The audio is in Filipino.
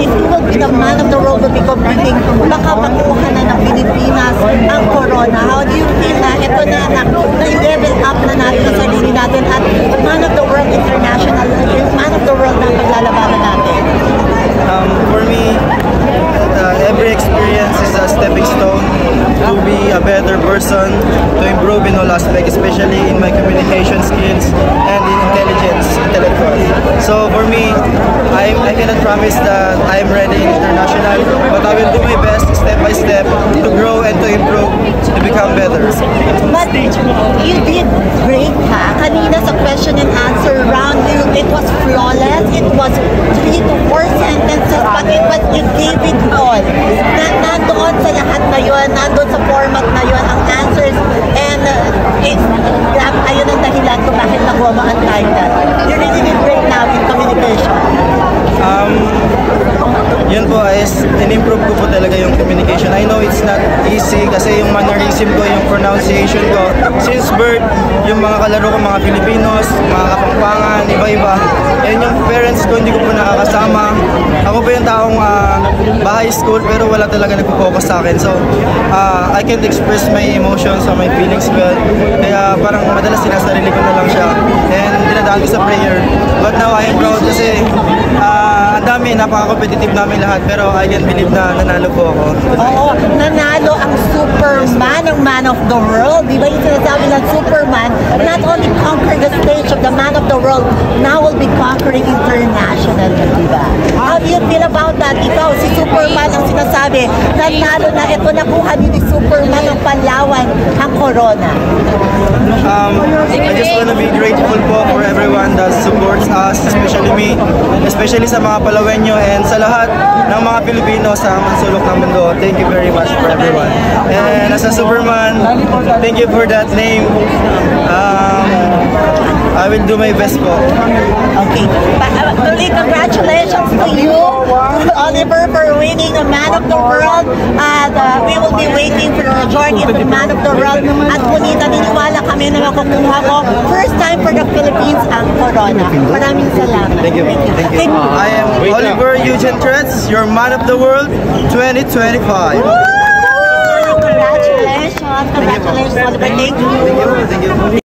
if you will be the man of the world will be competing, baka makuha na ng Pilipinas ang corona. How do you feel na ito na-level up na natin sa sarili natin at man of the world international, man of the world na paglalabanan natin? For me, every experience is a stepping stone to be a better person, to improve in all aspects, especially in my communication skills and in intellectual. So for me, I cannot promise that I am ready international, but I will do my best step by step to grow and to improve, to become better. But you did great, ha? Kanina sa question and answer round, it was flawless. It was 3 to 4 sentences, but you gave it all. Nandoon sa lahat na yun, nandoon sa format na yun, ang answers, and ayun ang dahilan kung bakit nakuha mo ang title. You really did great now in communication. Yun po is, in-improve ko po talaga yung communication. I know it's not easy kasi yung mannerism ko, yung pronunciation ko. Since birth, yung mga kalaro ko, mga Filipinos, mga Kapampangan, iba-iba. And yung parents ko, hindi ko po nakakasama. Ako po yung taong bahay school pero wala talaga nagpo-focus sa akin. So, I can't express my emotions or my feelings well. Kaya parang madalas sinasarili ko na lang siya. And dinadaan ko sa prayer. But now, I am proud kasi ang dami, napaka-competitive namin lahat, pero I can't believe na nanalo po ako. Oo, nanalo ang Superman, ang man of the world. Di ba yung sinasabi ng Superman, not only conquer the stage of the man of the world, now will be conquering international, di ba? How do you feel about that? Ikaw, si Superman ang sinasabi, nanalo na ito, nakuha ni Superman ang Palawan, ang corona. I just wanna be grateful po for everyone that supports us, especially me, especially sa mga Palawenyo and sa lahat ng mga Pilipino sa mansulok ng mundo. Thank you very much for everyone. And as a Superman, thank you for that name. I will do my best po. Okay. Congratulations to you, Oliver, for winning the Man of the World. And we will be waiting for the journey of the Man of the World. At ngunit naniniwala kami na makukuha ko first time for the Philippines ang corona. Maraming salamat. Thank you. Thank you. I am Oliver Eugene Tretz, your Man of the World 2025. Congratulations. Congratulations, Oliver. Thank you. Thank you.